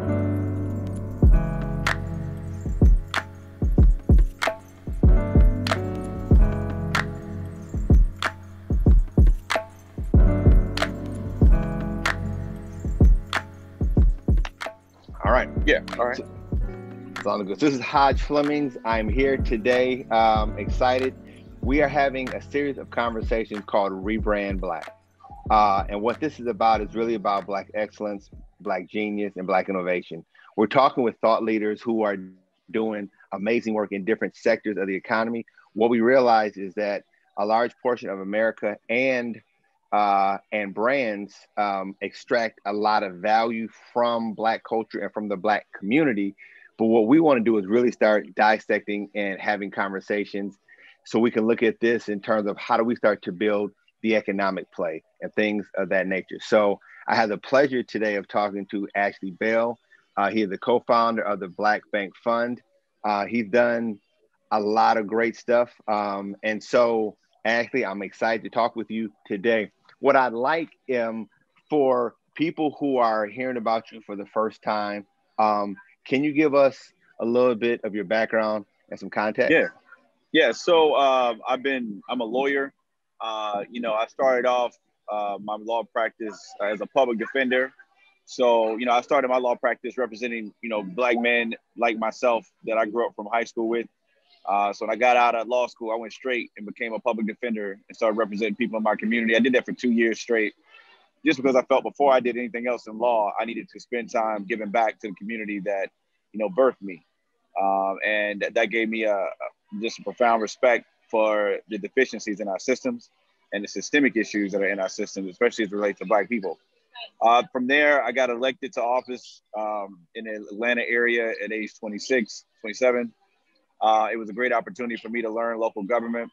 All right. Yeah. All right. So this is Hodge Flemings. I'm here today, excited. We are having a series of conversations called Rebrand Black. And what this is about is really about Black excellence, Black genius, and Black innovation. We're talking with thought leaders who are doing amazing work in different sectors of the economy. What we realize is that a large portion of America and brands extract a lot of value from Black culture and from the Black community. But what we want to do is really start dissecting and having conversations so we can look at this in terms of how do we start to build the economic play and things of that nature. So I have the pleasure today of talking to Ashley Bell. He is the co-founder of the Black Bank Fund. He's done a lot of great stuff. And so, Ashley, I'm excited to talk with you today. What I'd like for people who are hearing about you for the first time, can you give us a little bit of your background and some context? Yeah. So I'm a lawyer. I started off my law practice as a public defender. So, I started my law practice representing, Black men like myself that I grew up from high school with. So when I got out of law school, I went straight and became a public defender and started representing people in my community. I did that for 2 years straight, just because I felt before I did anything else in law, I needed to spend time giving back to the community that, birthed me. And that gave me just a profound respect for the deficiencies in our systems and the systemic issues that are in our systems, especially as it relates to Black people. From there, I got elected to office in the Atlanta area at age 26, 27. It was a great opportunity for me to learn local government.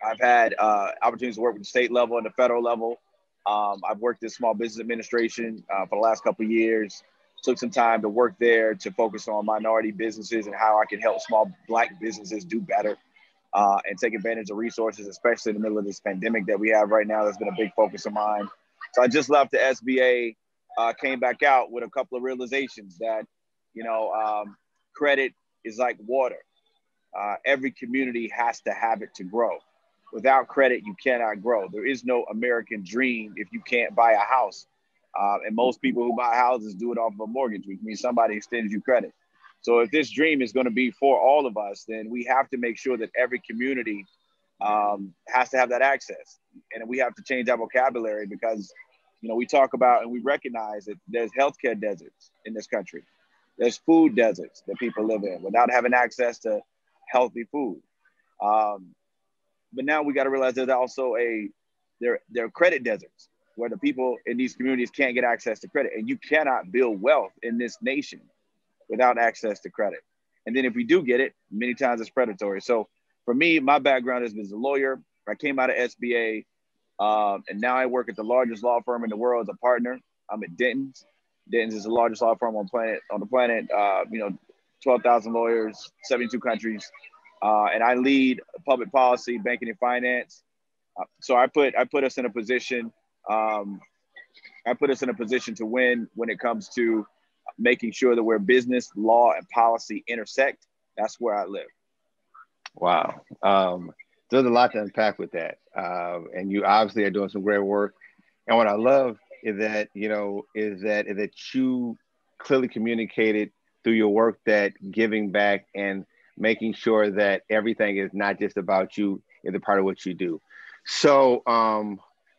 I've had opportunities to work with the state level and the federal level. I've worked in small business administration for the last couple of years. Took some time to work there to focus on minority businesses and how I can help small Black businesses do better and take advantage of resources, especially in the middle of this pandemic that we have right now. That's been a big focus of mine. So I just left the SBA, came back out with a couple of realizations that, credit is like water. Every community has to have it to grow. Without credit, you cannot grow. There is no American dream if you can't buy a house. And most people who buy houses do it off of a mortgage, which means somebody extends you credit. So if this dream is going to be for all of us, then we have to make sure that every community has to have that access. And we have to change our vocabulary because, we talk about and we recognize that there's healthcare deserts in this country. There's food deserts that people live in without having access to healthy food. But now we got to realize there's also there are credit deserts where the people in these communities can't get access to credit. And you cannot build wealth in this nation without access to credit. And then if we do get it, many times it's predatory. So for me, my background is as a lawyer. I came out of SBA and now I work at the largest law firm in the world as a partner. I'm at Denton's. Denton's is the largest law firm on the planet. 12,000 lawyers, 72 countries. And I lead public policy, banking and finance. So I put us in a position to win when it comes to making sure that where business, law, and policy intersect, that's where I live. Wow. There's a lot to unpack with that. And you obviously are doing some great work. And what I love is that, that you clearly communicated through your work that giving back and making sure that everything is not just about you, is a part of what you do. So,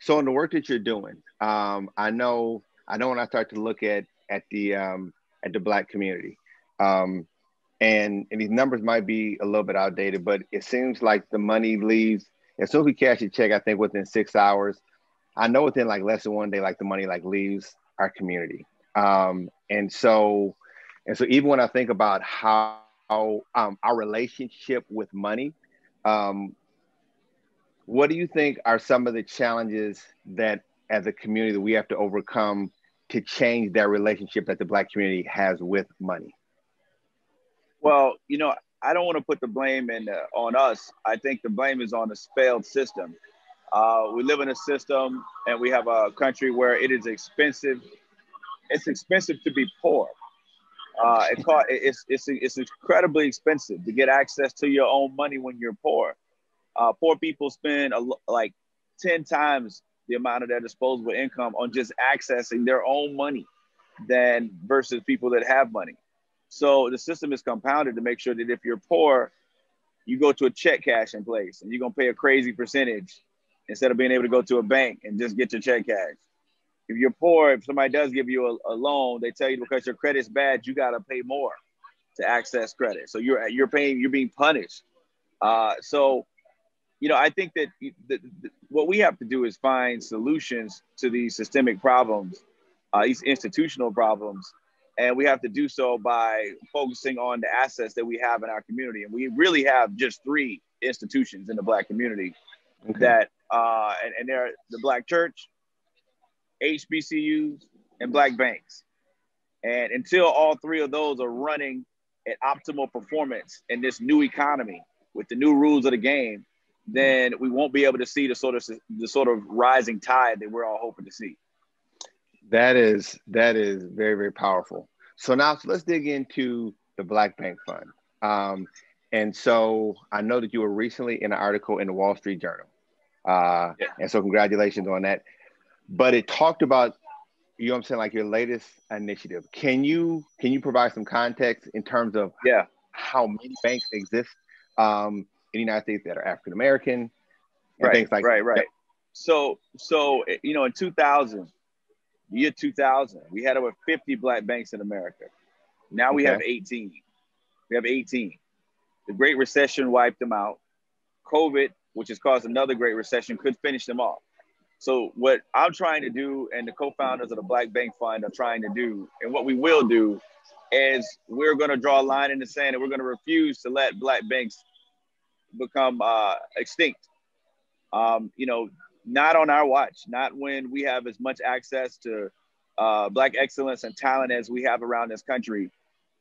so in the work that you're doing, I know when I start to look at the Black community, and these numbers might be a little bit outdated, but it seems like the money leaves as soon as we cash a check. I think within 6 hours, I know within like less than 1 day, like the money like leaves our community. And so even when I think about how our relationship with money, what do you think are some of the challenges that as a community that we have to overcome to change that relationship that the Black community has with money? Well, I don't want to put the blame on us. I think the blame is on the failed system. We live in a system and we have a country where it is expensive. It's expensive to be poor. It's incredibly expensive to get access to your own money when you're poor. Poor people spend like 10 times the amount of their disposable income on just accessing their own money than versus people that have money. So the system is compounded to make sure that if you're poor, you go to a check cashing place and you're gonna pay a crazy percentage instead of being able to go to a bank and just get your check cash. If you're poor, if somebody does give you a loan, they tell you because your credit's bad, you gotta pay more to access credit. So you're being punished. So I think that what we have to do is find solutions to these systemic problems, these institutional problems, and we have to do so by focusing on the assets that we have in our community. And we really have just three institutions in the Black community that, and they're the Black church, HBCUs, and Black banks. And until all three of those are running at optimal performance in this new economy with the new rules of the game, then we won't be able to see the sort of rising tide that we're all hoping to see. That is very, very powerful. So now let's dig into the Black Bank Fund. And so I know that you were recently in an article in the Wall Street Journal. And so congratulations on that. But it talked about, you know what I'm saying, like your latest initiative. Can you provide some context in terms of how many banks exist in the United States that are African American and things like that? Right. So in 2000, year 2000, we had over 50 Black banks in America. Now we have 18. We have 18. The Great Recession wiped them out. COVID, which has caused another Great Recession, could finish them off. So what I'm trying to do, and the co-founders of the Black Bank Fund are trying to do, and what we will do, is we're going to draw a line in the sand, and we're going to refuse to let Black banks become extinct. Not on our watch, not when we have as much access to Black excellence and talent as we have around this country.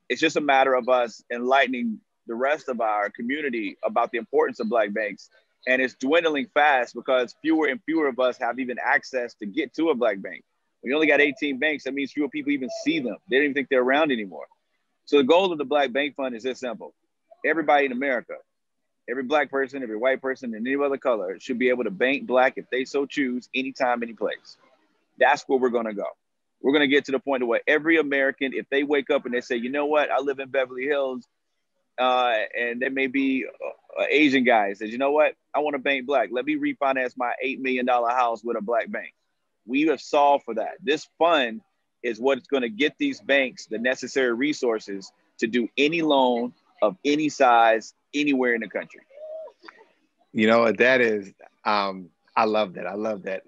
It's just a matter of us enlightening the rest of our community about the importance of Black banks. And it's dwindling fast because fewer and fewer of us have even access to get to a Black bank. We only got 18 banks. That means fewer people even see them. They don't even think they're around anymore. So the goal of the Black Bank Fund is this simple. Everybody in America, every Black person, every white person, and any other color should be able to bank Black if they so choose, anytime, any place. That's where we're going to go. We're going to get to the point where every American, if they wake up and they say, you know what, I live in Beverly Hills, and there may be an Asian guy that says, you know what, I want to bank Black. Let me refinance my $8 million house with a Black bank. We have solved for that. This fund is what's going to get these banks the necessary resources to do any loan of any size anywhere in the country. That is, I love that. I love that,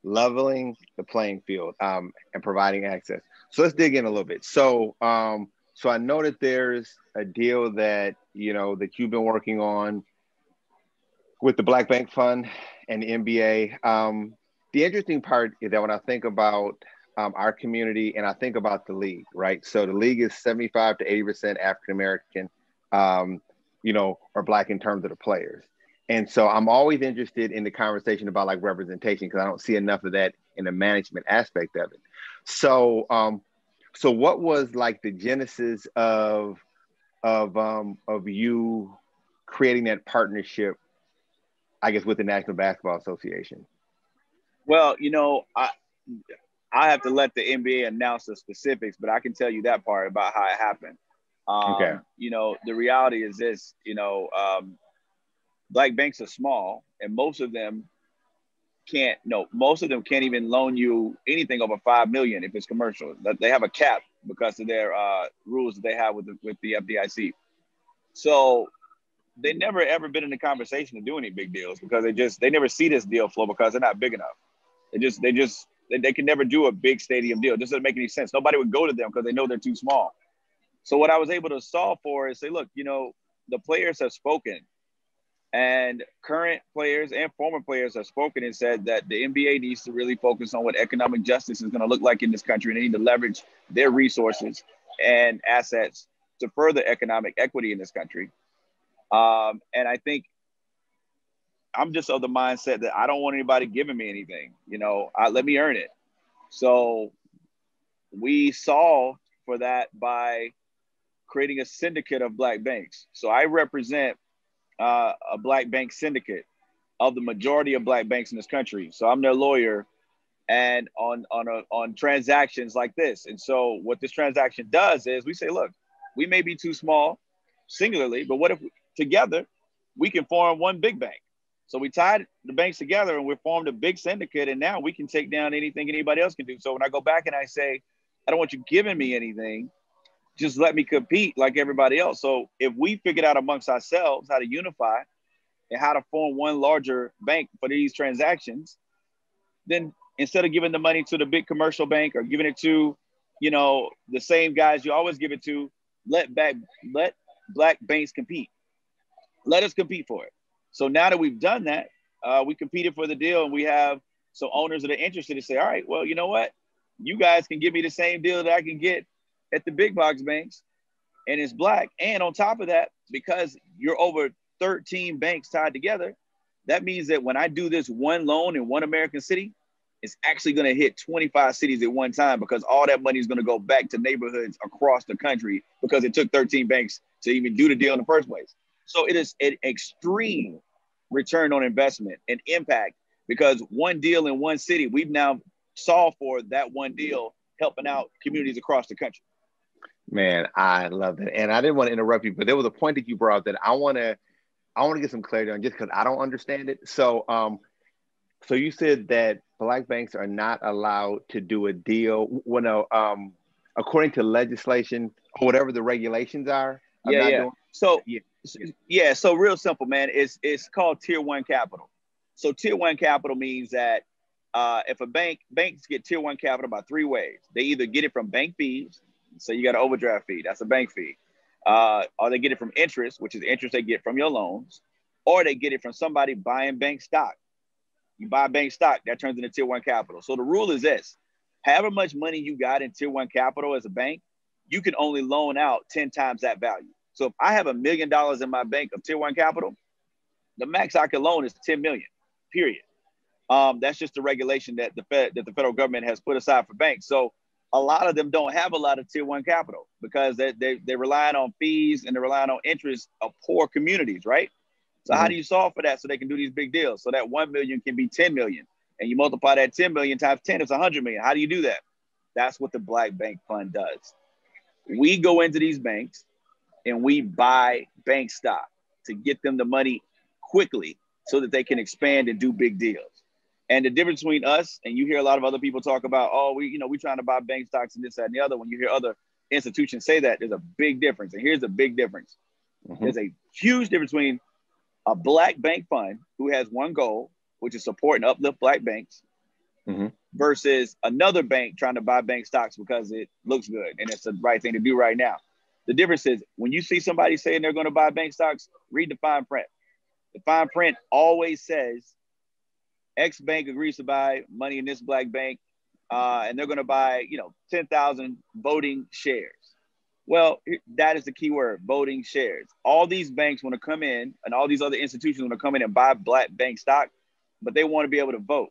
leveling the playing field and providing access. So let's dig in a little bit. So I know that there's a deal that, that you've been working on with the Black Bank Fund and the NBA. The interesting part is that when I think about our community and I think about the league, right? So the league is 75 to 80% African American, or Black in terms of the players. And so I'm always interested in the conversation about like representation because I don't see enough of that in the management aspect of it. So what was like the genesis of you creating that partnership, I guess, with the National Basketball Association? Well, I have to let the NBA announce the specifics, but I can tell you that part about how it happened. The reality is this, Black banks are small, and most of them can't even loan you anything over $5 million if it's commercial. They have a cap because of their rules that they have with the FDIC. So they never ever been in the conversation to do any big deals because they never see this deal flow because they're not big enough. They can never do a big stadium deal. It just doesn't make any sense. Nobody would go to them because they know they're too small. So what I was able to solve for is say, look, the players have spoken. And current players and former players have spoken and said that the NBA needs to really focus on what economic justice is going to look like in this country. And they need to leverage their resources and assets to further economic equity in this country. And I think I'm just of the mindset that I don't want anybody giving me anything. Let me earn it. So we solved for that by creating a syndicate of black banks. So I represent a black bank syndicate of the majority of black banks in this country. So I'm their lawyer, and on transactions like this. And so what this transaction does is we say, look, we may be too small singularly, but what if together we can form one big bank? So we tied the banks together and we formed a big syndicate, and now we can take down anything anybody else can do. So when I go back and I say, I don't want you giving me anything, just let me compete like everybody else. So if we figured out amongst ourselves how to unify and how to form one larger bank for these transactions, then instead of giving the money to the big commercial bank or giving it to, you know, the same guys you always give it to, let black banks compete. Let us compete for it. So now that we've done that, we competed for the deal, and we have some owners that are interested to say, all right, well, you know what? You guys can give me the same deal that I can get at the big box banks, and it's black. And on top of that, because you're over 13 banks tied together, that means that when I do this one loan in one American city, it's actually going to hit 25 cities at one time, because all that money is going to go back to neighborhoods across the country because it took 13 banks to even do the deal in the first place. So it is an extreme return on investment and impact, because one deal in one city, we've now solved for that one deal, helping out communities across the country. Man, I love it. And I didn't want to interrupt you, but there was a point that you brought up that I want to get some clarity on, just because I don't understand it. So, so you said that black banks are not allowed to do a deal when, according to legislation or whatever the regulations are. So real simple, man. It's called Tier 1 capital. So Tier 1 capital means that if banks get Tier 1 capital by three ways. They either get it from bank fees, so you got an overdraft fee, that's a bank fee, or they get it from interest, which is the interest they get from your loans, or they get it from somebody buying bank stock. You buy bank stock, that turns into Tier 1 capital. So the rule is this: however much money you got in Tier 1 capital as a bank, you can only loan out 10 times that value. So if I have $1 million in my bank of Tier 1 capital, the max I can loan is 10 million, period. That's just the regulation that the federal government has put aside for banks. So a lot of them don't have a lot of Tier 1 capital because they're relying on fees and they're relying on interest of poor communities, right? So how do you solve for that so they can do these big deals? So that 1 million can be 10 million, and you multiply that 10 million times 10, it's 100 million. How do you do that? That's what the Black Bank Fund does. We go into these banks and we buy bank stock to get them the money quickly so that they can expand and do big deals. And the difference between us, and you hear a lot of other people talk about, oh, we're trying to buy bank stocks and this, that, and the other. When you hear other institutions say that, there's a big difference. And here's the big difference. There's a huge difference between a black bank fund who has one goal, which is support and uplift black banks, versus another bank trying to buy bank stocks because it looks good and it's the right thing to do right now. The difference is when you see somebody saying they're going to buy bank stocks, read the fine print. The fine print always says X bank agrees to buy money in this black bank, and they're going to buy, 10,000 voting shares. Well, that is the key word, voting shares. All these banks want to come in, and all these other institutions want to come in and buy black bank stock, but they want to be able to vote.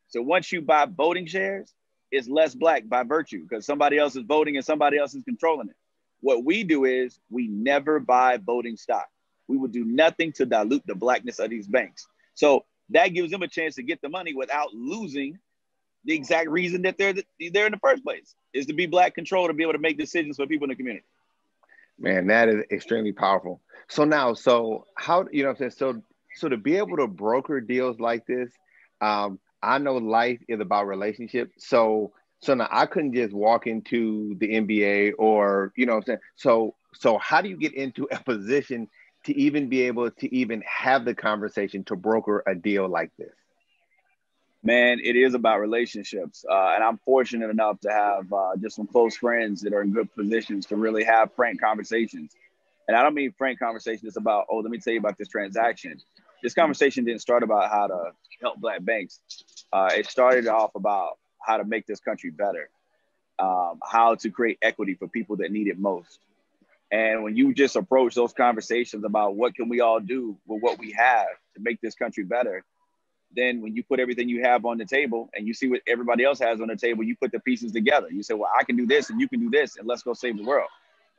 So once you buy voting shares, it's less black by virtue because somebody else is voting and somebody else is controlling it. What we do is we never buy voting stock. We will do nothing to dilute the blackness of these banks. So that gives them a chance to get the money without losing the exact reason that they're in the first place, is to be black control, to be able to make decisions for people in the community. Man, that is extremely powerful. So now, how, so to be able to broker deals like this, I know life is about relationships. So now I couldn't just walk into the NBA or, so how do you get into a position to even be able to even have the conversation to broker a deal like this? Man, it is about relationships. And I'm fortunate enough to have just some close friends that are in good positions to really have frank conversations. And I don't mean frank conversations about, oh, let me tell you about this transaction. This conversation didn't start about how to help black banks. It started off about how to make this country better, how to create equity for people that need it most. And when you just approach those conversations about what can we all do with what we have to make this country better, then when you put everything you have on the table and you see what everybody else has on the table, you put the pieces together. You say, well, I can do this and you can do this, and let's go save the world.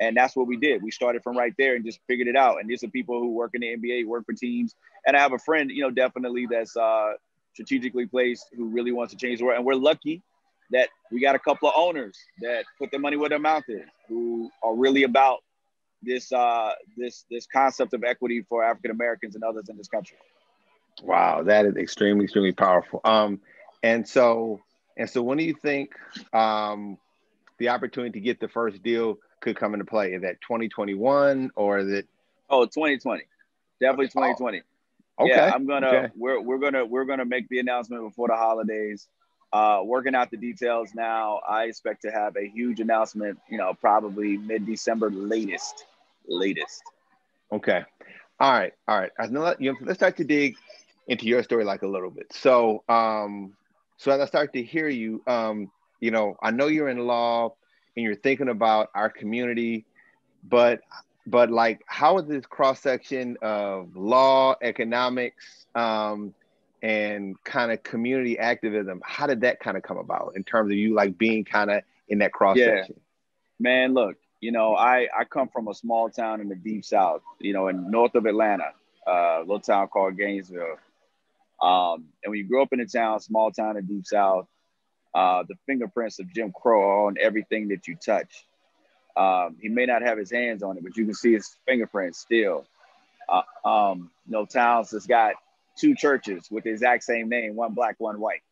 And that's what we did. We started from right there and just figured it out. And these are people who work in the NBA, work for teams. And I have a friend, definitely that's strategically placed who really wants to change the world. And we're lucky that we got a couple of owners that put their money where their mouth is, who are really about this concept of equity for African Americans and others in this country. Wow, that is extremely, extremely powerful. And so when do you think the opportunity to get the first deal could come into play? Is that 2021 or is it? Oh, 2020, definitely 2020. Okay. Yeah, we're gonna make the announcement before the holidays. Working out the details now. I expect to have a huge announcement, probably mid-December latest. Okay. All right. Let's start to dig into your story like a little bit. So as I start to hear you, I know you're in law and you're thinking about our community, but like, how is this cross section of law, economics, and kind of community activism, how did that kind of come about in terms of you like being kind of in that cross section? Man, look, I come from a small town in the deep South, in north of Atlanta, a little town called Gainesville. And when you grow up in a town, small town in the deep South, the fingerprints of Jim Crow are on everything that you touch. He may not have his hands on it, but you can see his fingerprints still. Towns that's got two churches with the exact same name, one black, one white.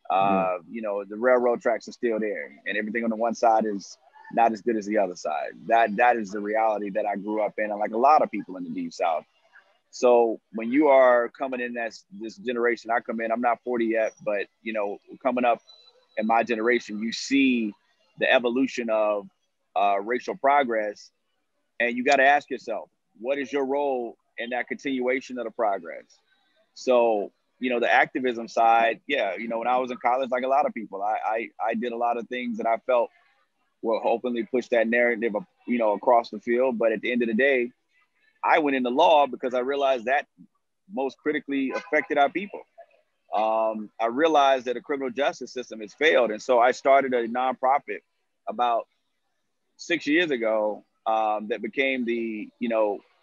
The railroad tracks are still there, and everything on the one side is not as good as the other side. That is the reality that I grew up in, and like a lot of people in the deep South. So when you are coming in this generation, I come in, I'm not 40 yet, but coming up in my generation, you see the evolution of racial progress, and you got to ask yourself, what is your role in that continuation of the progress? So, the activism side, when I was in college, like a lot of people, I did a lot of things that I felt will openly push that narrative, across the field. But at the end of the day, I went into law because I realized that most critically affected our people. I realized that the criminal justice system has failed. And so I started a nonprofit about 6 years ago that became the,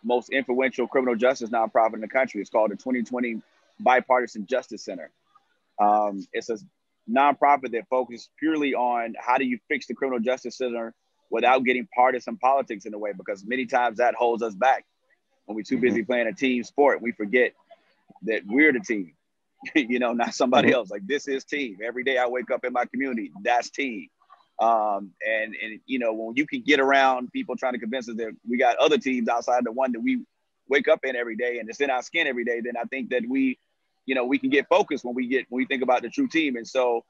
most influential criminal justice nonprofit in the country. It's called the 2020 Bipartisan Justice Center. It's a nonprofit that focuses purely on how do you fix the criminal justice center without getting partisan politics in the way, because many times that holds us back. When we're too busy playing a team sport, we forget that we're the team, not somebody else. Like, this is team. Every day I wake up in my community, that's team. And when you can get around people trying to convince us that we got other teams outside the one that we wake up in every day and it's in our skin every day, then I think that we can get focused when we think about the true team. And so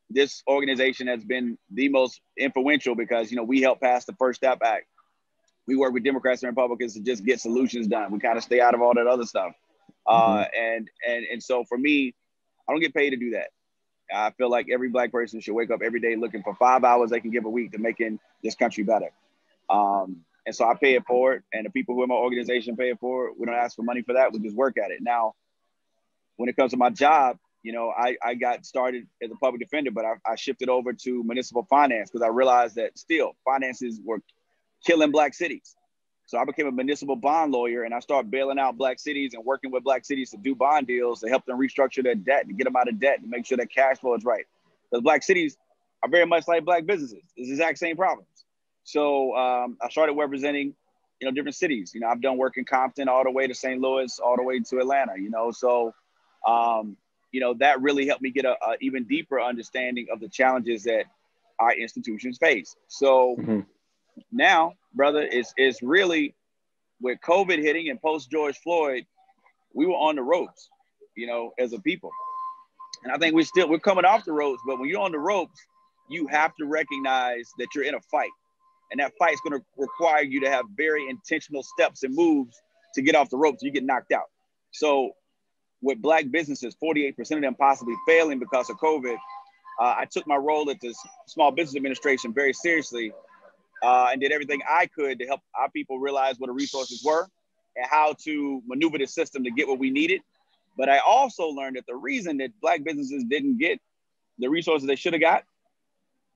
this organization has been the most influential because, we helped pass the First Step Act. We work with Democrats and Republicans to just get solutions done. We kind of stay out of all that other stuff. And so for me, I don't get paid to do that. I feel like every Black person should wake up every day looking for 5 hours they can give a week to making this country better. And so I pay it forward, and the people who are in my organization pay it forward. We don't ask for money for that. We just work at it. Now, when it comes to my job, I got started as a public defender, but I shifted over to municipal finance because I realized that still finances were killing Black cities. So I became a municipal bond lawyer, and I started bailing out Black cities and working with Black cities to do bond deals to help them restructure their debt, to get them out of debt, to make sure their cash flow is right. Because Black cities are very much like Black businesses. It's the exact same problems. So I started representing, different cities. I've done work in Compton all the way to St. Louis, all the way to Atlanta, So, that really helped me get a even deeper understanding of the challenges that our institutions face. So now, brother, it's really with COVID hitting and post George Floyd, we were on the ropes, as a people. And I think we're coming off the ropes, but when you're on the ropes, you have to recognize that you're in a fight. And that fight's going to require you to have very intentional steps and moves to get off the ropes. You get knocked out. So with Black businesses, 48% of them possibly failing because of COVID, I took my role at the Small Business Administration very seriously and did everything I could to help our people realize what the resources were and how to maneuver the system to get what we needed. But I also learned that the reason that Black businesses didn't get the resources they should have got,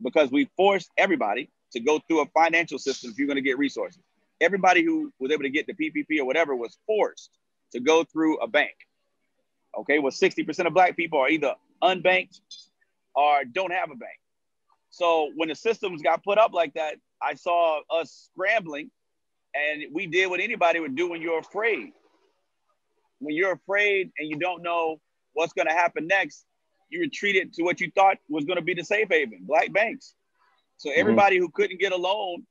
because we forced everybody to go through a financial system if you're going to get resources. Everybody who was able to get the PPP or whatever was forced to go through a bank. Okay, well, 60% of Black people are either unbanked or don't have a bank. So when the systems got put up like that, I saw us scrambling, and we did what anybody would do when you're afraid. When you're afraid and you don't know what's going to happen next, you retreated to what you thought was going to be the safe haven, Black banks. So everybody who couldn't get a loan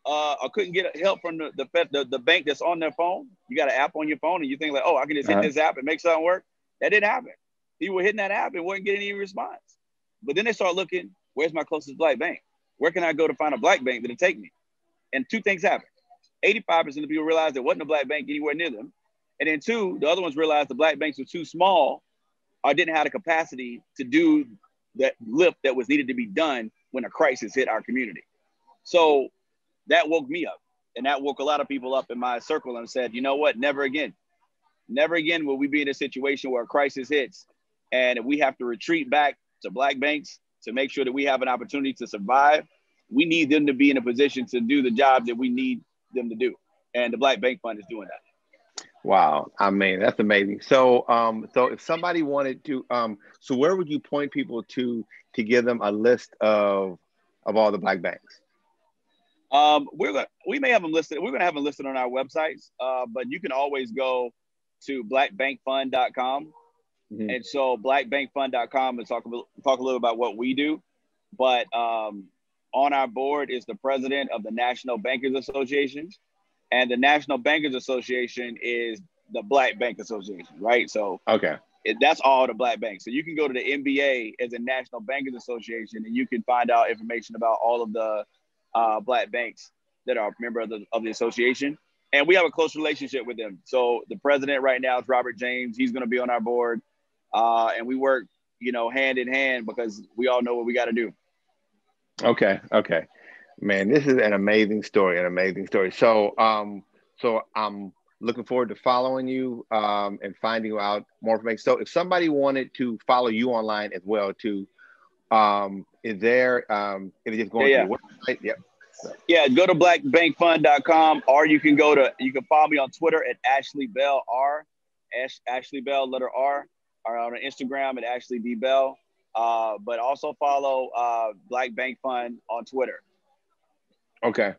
or couldn't get help from the bank that's on their phone, you got an app on your phone and you think like, oh, I can just hit this app and make something work. That didn't happen. People were hitting that app and wasn't getting any response. But then they start looking, where's my closest Black bank? Where can I go to find a Black bank that'll take me? And two things happened. 85% of people realized there wasn't a Black bank anywhere near them. And then two, the other ones realized the Black banks were too small or didn't have the capacity to do that lift that was needed to be done when a crisis hit our community. So that woke me up, and that woke a lot of people up in my circle and said, you know what, never again. Never again will we be in a situation where a crisis hits and if we have to retreat back to Black banks to make sure that we have an opportunity to survive. We need them to be in a position to do the job that we need them to do. And the Black Bank Fund is doing that. Wow, I mean, that's amazing. So, so if somebody wanted to, so where would you point people to give them a list of all the Black banks? We may have them listed. We're going to have them listed on our websites, but you can always go to blackbankfund.com. And so blackbankfund.com and talk a little about what we do. But on our board is the president of the National Bankers Association. And the National Bankers Association is the Black Bank Association, right? So that's all the Black banks. So you can go to the NBA as a National Bankers Association, and you can find out information about all of the Black banks that are a member of the association. And we have a close relationship with them. So the president right now is Robert James. He's going to be on our board. And we work, hand in hand because we all know what we got to do. Okay. Man, this is an amazing story, So, so I'm looking forward to following you and finding out more information. So if somebody wanted to follow you online as well too, is there, if it's just going to your website? Yep. Yeah, go to blackbankfund.com, or you can follow me on Twitter at Ashley Bell R, Ashley Bell letter R, or on Instagram at Ashley D Bell. But also follow Black Bank Fund on Twitter. Okay.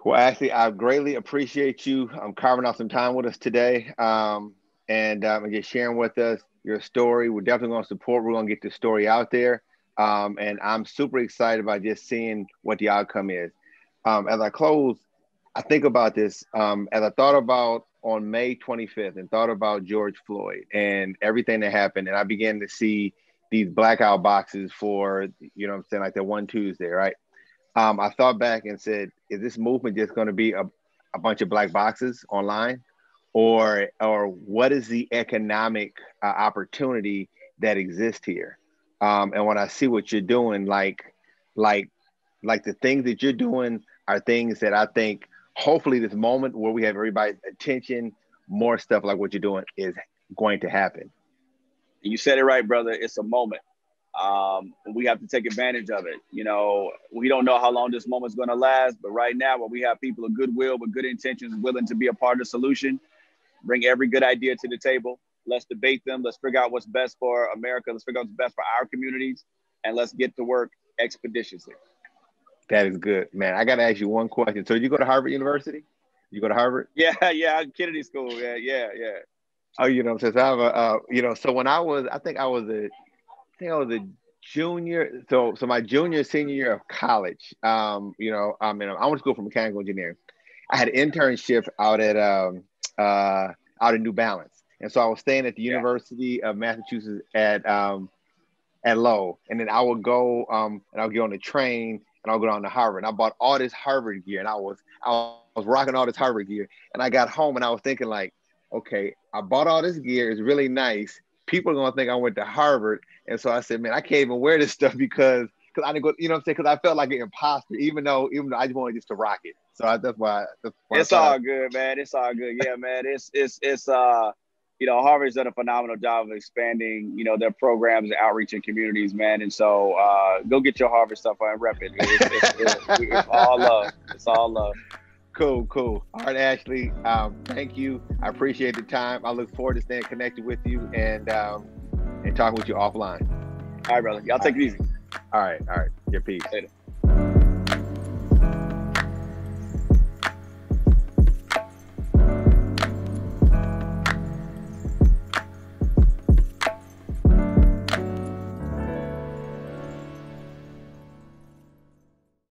Well, Ashley, I greatly appreciate you carving out some time with us today and just sharing with us your story. We're definitely going to support. We're going to get this story out there. And I'm super excited about just seeing what the outcome is. As I close, I think about this, as I thought about on May 25th and thought about George Floyd and everything that happened. And I began to see these blackout boxes for, like the one Tuesday, right? I thought back and said, is this movement just going to be a bunch of black boxes online? Or what is the economic opportunity that exists here? And when I see what you're doing, like the things that you're doing are things that I think hopefully this moment where we have everybody's attention, more stuff like what you're doing is going to happen. You said it right, brother. It's a moment. We have to take advantage of it. We don't know how long this moment's going to last, but right now, when we have people of goodwill with good intentions willing to be a part of the solution, bring every good idea to the table. Let's debate them. Let's figure out what's best for America. Let's figure out what's best for our communities, and let's get to work expeditiously. That is good, man. I got to ask you one question. So you go to Harvard University? You go to Harvard? Yeah, Kennedy School. Yeah. Oh, since I have so when I think I was a junior. So my senior year of college, I went to school for mechanical engineering. I had an internship out at New Balance. And so I was staying at the University of Massachusetts at Lowell. And then I would go and I would get on the train and I'll go down to Harvard. And I bought all this Harvard gear and I was rocking all this Harvard gear. And I got home and I was thinking like, okay, I bought all this gear. It's really nice. People are going to think I went to Harvard. And so I said, man, I can't even wear this stuff because because I didn't go, you know what I'm saying? Because I felt like an imposter, even though I just wanted just to rock it. So that's why. It's all good, man. It's all good. Yeah, man. It's you know, Harvard's done a phenomenal job of expanding, you know, their programs and outreach in communities, man. And so go get your Harvard stuff and rep it. It's all love. It's all love. Cool. All right, Ashley. Thank you. I appreciate the time. I look forward to staying connected with you and talking with you offline. All right, brother. Y'all take it easy. All right. Your peace. Later.